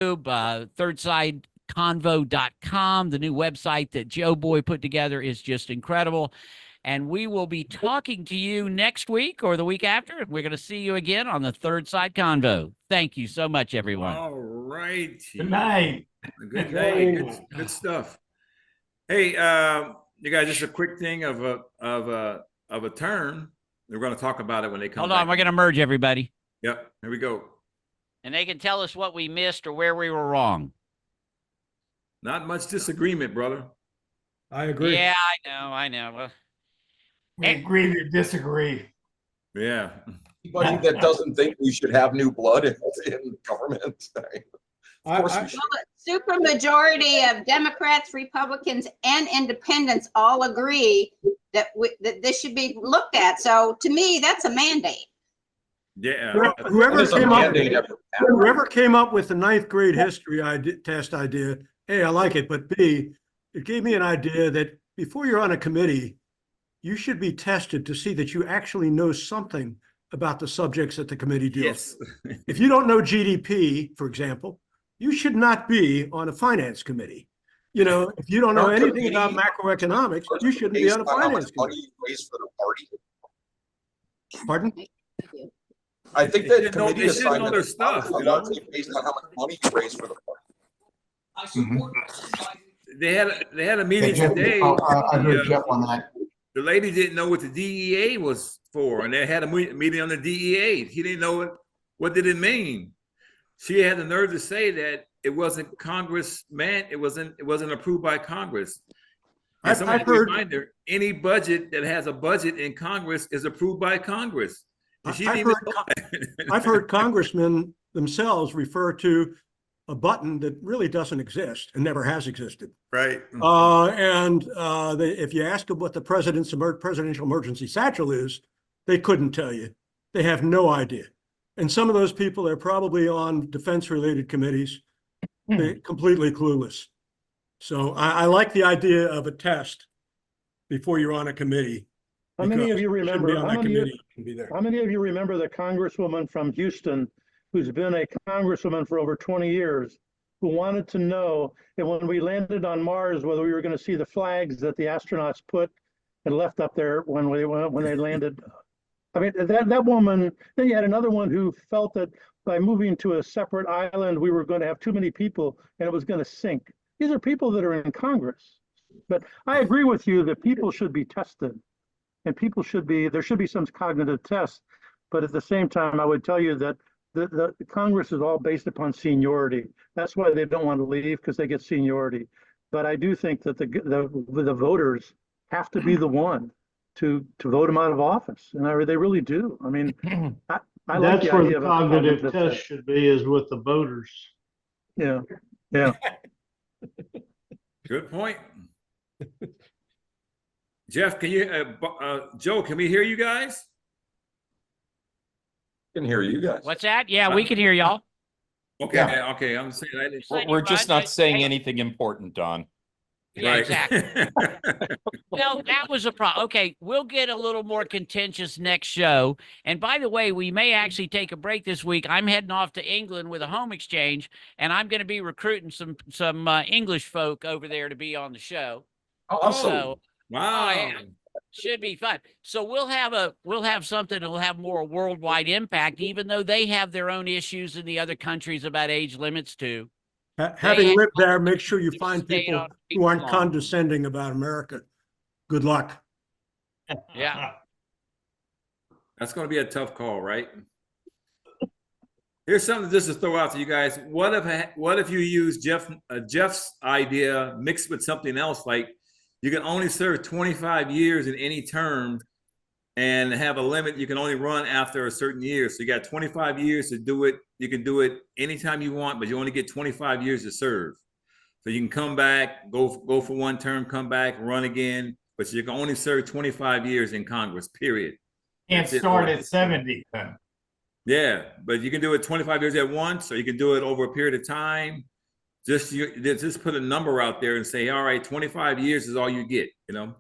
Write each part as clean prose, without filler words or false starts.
thirdsideconvo.com. The new website that Joe Boy put together is just incredible. And we will be talking to you next week or the week after. We're going to see you again on the Third Side Convo. Thank you so much, everyone. All right. Good night. Good night. Good stuff. Hey, you guys, just a quick thing of a term. We're going to talk about it when they come. Hold on, we're going to merge everybody. Yep, here we go. And they can tell us what we missed or where we were wrong. Not much disagreement, brother. I agree. Yeah, I know. Well, we agree to disagree. Yeah. Anybody that doesn't think we should have new blood in government. Of course we should. Well, a supermajority of Democrats, Republicans, and Independents all agree that that this should be looked at. So to me, that's a mandate. Yeah. Whoever came up with the ninth grade history test idea, A, I like it, but B, it gave me an idea that before you're on a committee, you should be tested to see that you actually know something about the subjects that the committee deals with. If you don't know GDP, for example, you should not be on a finance committee. You know, if you don't know anything about macroeconomics, you shouldn't be on a finance committee. For the party. Pardon? I think that committee assignment is largely based on how much money you raise for the party. They had a meeting today. I heard Jeff on that. The lady didn't know what the DEA was for, and they had a meeting on the DEA. He didn't know what did it mean. She had the nerve to say that it wasn't Congress, man. It wasn't approved by Congress. I've heard any budget that has a budget in Congress is approved by Congress. I've heard congressmen themselves refer to a button that really doesn't exist and never has existed. Right. If you ask them what the presidential emergency satchel is, they couldn't tell you. They have no idea. And some of those people are probably on defense-related committees. They're completely clueless. So I like the idea of a test before you're on a committee. How many of you remember? How many of you remember the congresswoman from Houston, who's been a congresswoman for over 20 years, who wanted to know that when we landed on Mars, whether we were going to see the flags that the astronauts put and left up there when they landed? I mean, that woman. Then you had another one who felt that by moving to a separate island, we were going to have too many people and it was going to sink. These are people that are in Congress. But I agree with you that people should be tested. And there should be some cognitive tests, but at the same time, I would tell you that the Congress is all based upon seniority. That's why they don't want to leave, because they get seniority. But I do think that the voters have to be the one to vote them out of office, and they really do. I mean, I like that's the where idea the of cognitive test should be, is with the voters. Yeah. Good point. Jeff, can you, Joe, can we hear you guys? Can hear you guys. What's that? Yeah, we can hear y'all. Okay, Yeah. okay. I'm saying we're just not saying anything important, Don. Yeah, exactly. Well, that was a problem. Okay, we'll get a little more contentious next show. And by the way, we may actually take a break this week. I'm heading off to England with a home exchange, and I'm going to be recruiting some English folk over there to be on the show. Awesome. So, wow. yeah, should be fun. So we'll have something that'll have more worldwide impact, even though they have their own issues in the other countries about age limits too. Having lived there, make sure you find people who aren't condescending about America. Good luck. Yeah. That's going to be a tough call, right? Here's something just to throw out to you guys. What if you use Jeff's idea mixed with something else, like you can only serve 25 years in any term and have a limit. You can only run after a certain year. So you got 25 years to do it. You can do it anytime you want, but you only get 25 years to serve. So you can come back, go for one term, come back, run again, but you can only serve 25 years in Congress, period. Can't start at 70 then. Yeah, but you can do it 25 years at once, or you can do it over a period of time. Just put a number out there and say, all right, 25 years is all you get, you know?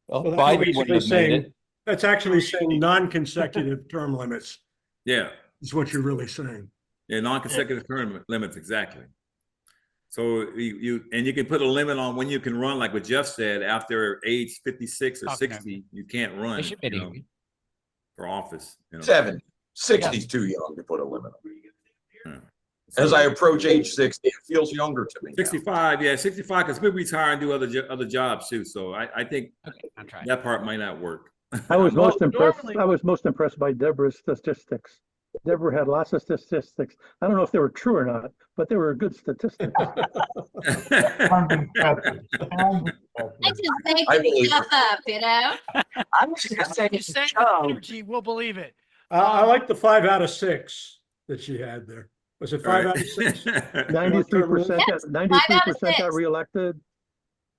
Well, Well, Biden wouldn't have made it. that's actually saying non-consecutive term limits Yeah. is what you're really saying. Yeah, non-consecutive term limits, exactly. So you can put a limit on when you can run, like what Jeff said, after age 56 or Okay. 60, you can't run, It should be you know, easy. for office. You know. 70, 60 is too young to put a limit on. Yeah. As So, I approach age 60, it feels younger to me now. 65, yeah, 65, because people retire and do other jobs too. So I think Okay, I'll try. that part might not work. I was Well, most impressed. normally- I was most impressed by Deborah's statistics. Deborah had lots of statistics. I don't know if they were true or not, but they were good statistics. I just make I it believe stuff up, you know? I was just gonna say, You say Joe, energy, we'll believe it. I like the 5 out of 6 that she had there. Was it 5 out of 6? 93%, Yes, 93% got 6. reelected.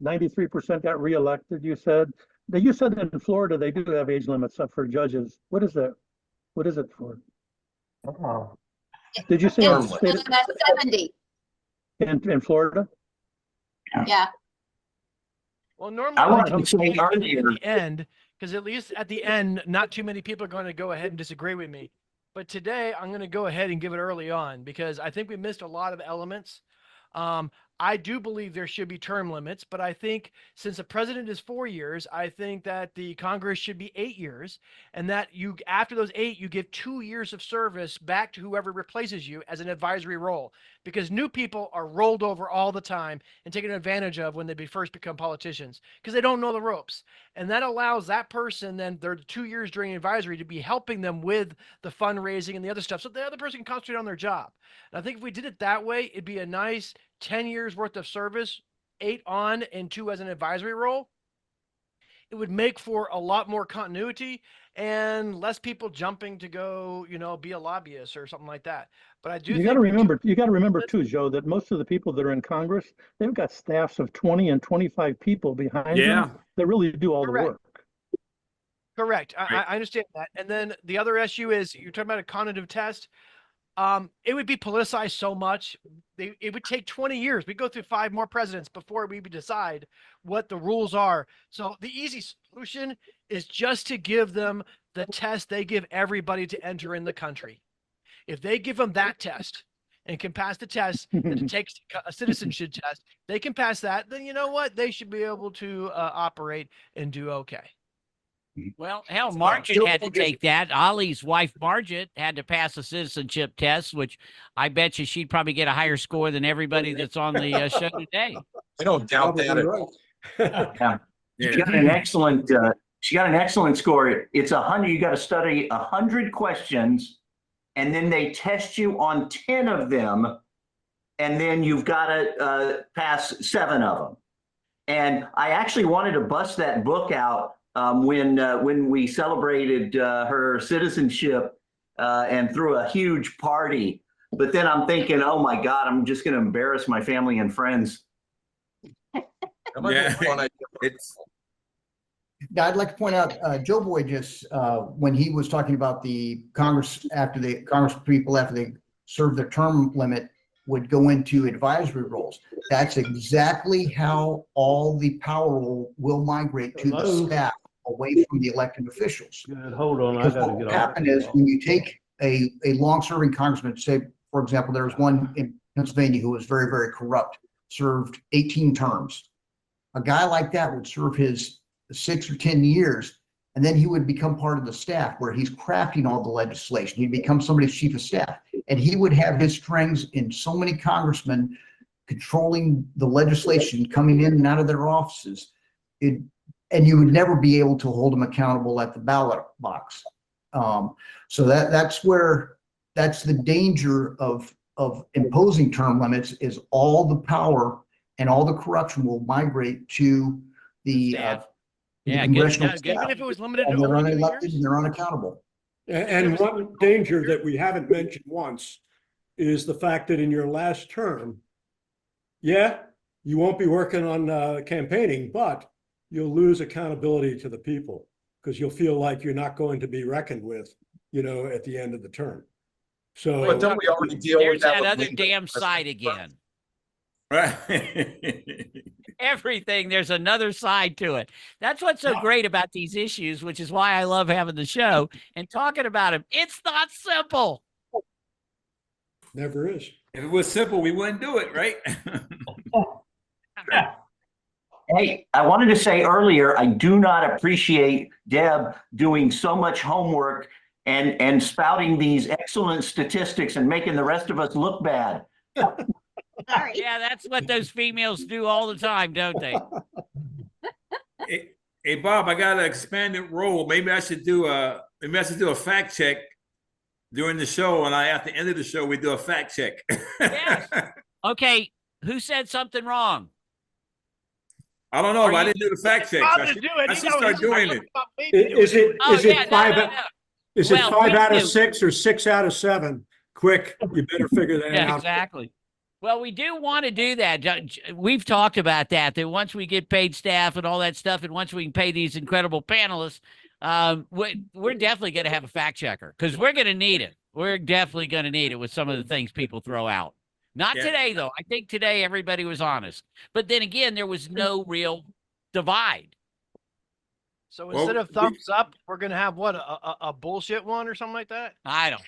93% got reelected, you said. You said that in Florida, they do have age limits up for judges. What is that? What is it for? Did you say Term in, limit. state- 70, in Florida? yeah. Well, normally I like wanted to say at earlier, the end, because at least at the end, not too many people are going to go ahead and disagree with me. But today, I'm going to go ahead and give it early on because I think we missed a lot of elements. I do believe there should be term limits, but I think since the president is 4 years, I think that the Congress should be 8 years, and that you after those 8, you give 2 years of service back to whoever replaces you as an advisory role, because new people are rolled over all the time and taken advantage of when they first become politicians because they don't know the ropes, and that allows that person then their 2 years during advisory to be helping them with the fundraising and the other stuff, so the other person can concentrate on their job. And I think if we did it that way, it'd be a nice 10 years worth of service, 8 on and 2 as an advisory role. It would make for a lot more continuity and less people jumping to go, be a lobbyist or something like that. But I do You think got to we do- remember too, Joe, that most of the people that are in Congress, they've got staffs of 20 and 25 people behind Yeah. them that really do all the Correct. work. Correct. Right. I understand that. And then the other issue is you're talking about a cognitive test. It would be politicized so much. It would take 20 years. We go through 5 more presidents before we decide what the rules are. So the easy solution is just to give them the test they give everybody to enter in the country. If they give them that test and can pass the test that it takes a citizenship test, they can pass that, then you know what? They should be able to operate and do okay. Well, hell, Margit had to take that. Ollie's wife, Margit, had to pass a citizenship test, which I bet you she'd probably get a higher score than everybody that's on the show today. I don't doubt that at all. yeah, Yeah. she got an excellent, score. It's 100, you got to study 100 questions, and then they test you on 10 of them, and then you've got to pass 7 of them. And I actually wanted to bust that book out when we celebrated her citizenship and threw a huge party. But then I'm thinking, oh my God, I'm just going to embarrass my family and friends. That might be a fun idea. It's I'd like to point out, Joe Boyd just, when he was talking about the Congress people, after they serve their term limit, would go into advisory roles. That's exactly how all the power will migrate to the Hello? staff, away from the elected officials. Good. Hold on. Because what will happen is when you take a long-serving congressman, say, for example, there was one in Pennsylvania who was very, very corrupt, served 18 terms. A guy like that would serve his 6 or 10 years, and then he would become part of the staff where he's crafting all the legislation. He'd become somebody's chief of staff, and he would have his strings in so many congressmen controlling the legislation coming in and out of their offices. And you would never be able to hold them accountable at the ballot box. So that's the danger of imposing term limits, is all the power and all the corruption will migrate to the Staff. the Yeah, good. congressional No, good. staff. Even if it was limited to And they're only 2 unelected years? and they're unaccountable. And one danger that we haven't mentioned once is the fact that in your last term, yeah, you won't be working on campaigning, but you'll lose accountability to the people because you'll feel like you're not going to be reckoned with, at the end of the term. So But don't we already deal There's with that? that with other legal damn side precedent? again. right. Everything, there's another side to it. That's what's so great about these issues, which is why I love having the show and talking about them. It's not simple. Never is. If it was simple, we wouldn't do it, right? Hey, I wanted to say earlier, I do not appreciate Deb doing so much homework and spouting these excellent statistics and making the rest of us look bad. Sorry. Yeah, that's what those females do all the time, don't they? Hey, Bob, I got an expanded role. Maybe I should do a fact check during the show, and at the end of the show we do a fact check. Yes. Okay, who said something wrong? I don't know, but I didn't do the fact check. Bob I to should, do it. I He should knows start he's doing not it. about me to do Is it, Oh, is it yeah, no, five, no, no. is it Well, 5 we out of do. 6 or 6 out of 7? Quick, you better figure that Yeah, out. exactly. Well, we do want to do that. We've talked about that once we get paid staff and all that stuff, and once we can pay these incredible panelists, we're definitely going to have a fact checker because we're going to need it. We're definitely going to need it with some of the things people throw out. Not today, though. I think today everybody was honest. But then again, there was no real divide. So instead of thumbs up, we're gonna have what a bullshit one or something like that. I don't.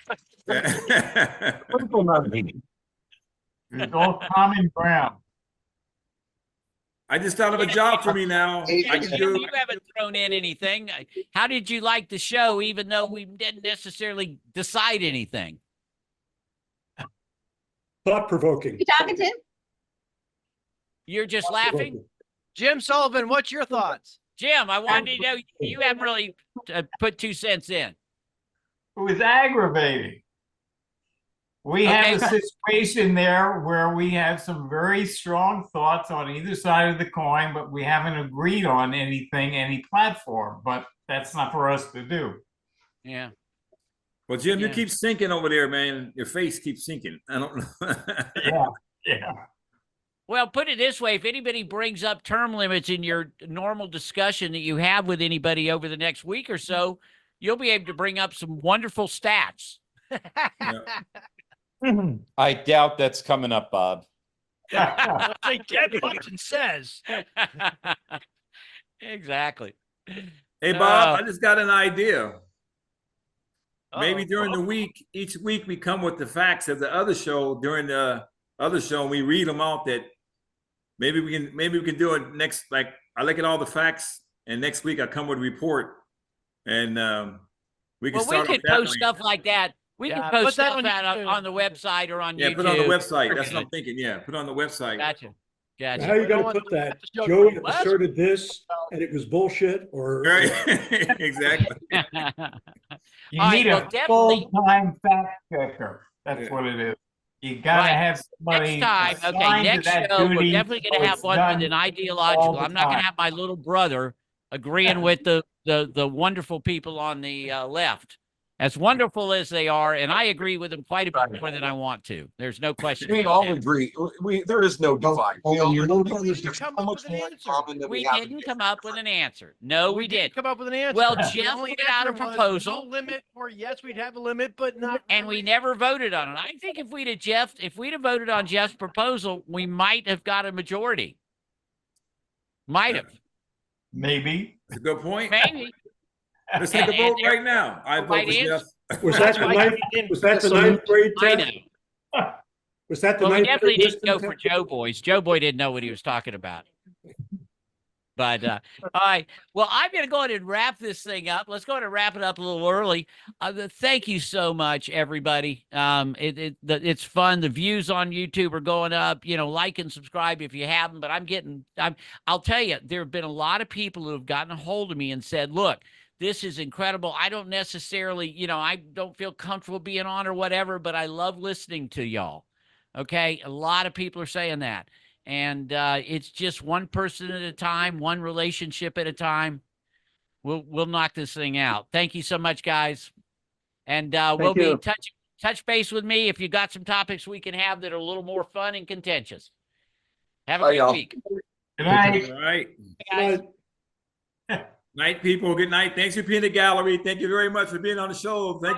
It's all common ground. I just thought of a job for me now. I can Jim, do. you haven't thrown in anything. How did you like the show, even though we didn't necessarily decide anything? Thought-provoking. You talking to? You're just laughing? Jim Sullivan, what's your thoughts? Jim, I wanted to know, you haven't really put 2 cents in. It was aggravating. We have a Okay. situation there where we have some very strong thoughts on either side of the coin, but we haven't agreed on anything, any platform, but that's not for us to do. Yeah. Well, Jim, you Yeah. keep sinking over there, man. Your face keeps sinking. I don't know. Yeah. Well, put it this way, if anybody brings up term limits in your normal discussion that you have with anybody over the next week or so, you'll be able to bring up some wonderful stats. I doubt that's coming up, Bob. Let's say Ted Bunchen says. Exactly. Hey, Bob, I just got an idea. Maybe Uh-oh. during the week, each week we come with the facts of the other show during the other show, and we read them out. That maybe we can do it next. Like I look at all the facts, and next week I come with a report, and we can Well, we start. could post stuff like that. We Yeah, can put post that stuff on out YouTube. on the website or on YouTube. Yeah, put it on the website. That's what I'm thinking. Yeah, put it on the website. Gotcha. Gotcha. How are you We don't gonna want put that? to show Joe the last- asserted this and it was bullshit, or Right. Exactly. You All right, need well, a definitely- full-time fact checker. That's Yeah. what it is. You gotta Right. have somebody Next time, okay, assigned to next that show, we're duty, definitely so going to have it's one done with an all ideological. the I'm not going time. to have my little brother agreeing with the wonderful people on the left. As wonderful as they are, and I agree with them quite a bit more than I want to. There's no question. We about all that. agree. There is no divide. We all your agree. little brother's There's come so up much with an more in answer. common than We have. didn't come up with an answer. No, we didn't did. come up with an answer. Well, The Jeff only put out a answer was proposal. no limit, or yes, we'd have a limit, but not. And we never voted on it. I think if we'd have voted on Jeff's proposal, we might have got a majority. Might have. Maybe. That's a good point. Maybe. Let's take a vote right now. I vote Right for Jeff. was that the ninth grade I test? know. Was that the Well, we ninth definitely grade didn't go wisdom for test? Joe Boys. Joe Boy didn't know what he was talking about. But all right. Well, I'm going to go ahead and wrap this thing up. Let's go ahead and wrap it up a little early. Thank you so much, everybody. It's fun. The views on YouTube are going up. Like and subscribe if you haven't. But I'll tell you, there have been a lot of people who have gotten a hold of me and said, "Look, this is incredible. I don't necessarily, I don't feel comfortable being on or whatever, but I love listening to y'all." Okay. A lot of people are saying that. And it's just one person at a time, one relationship at a time. We'll knock this thing out. Thank you so much, guys. And we'll be touch base with me if you got some topics we can have that are a little more fun and contentious. Have a Bye, great y'all. week. Good night. All right. Guys. Night, people. Good night. Thanks for being in the gallery. Thank you very much for being on the show. Thank you.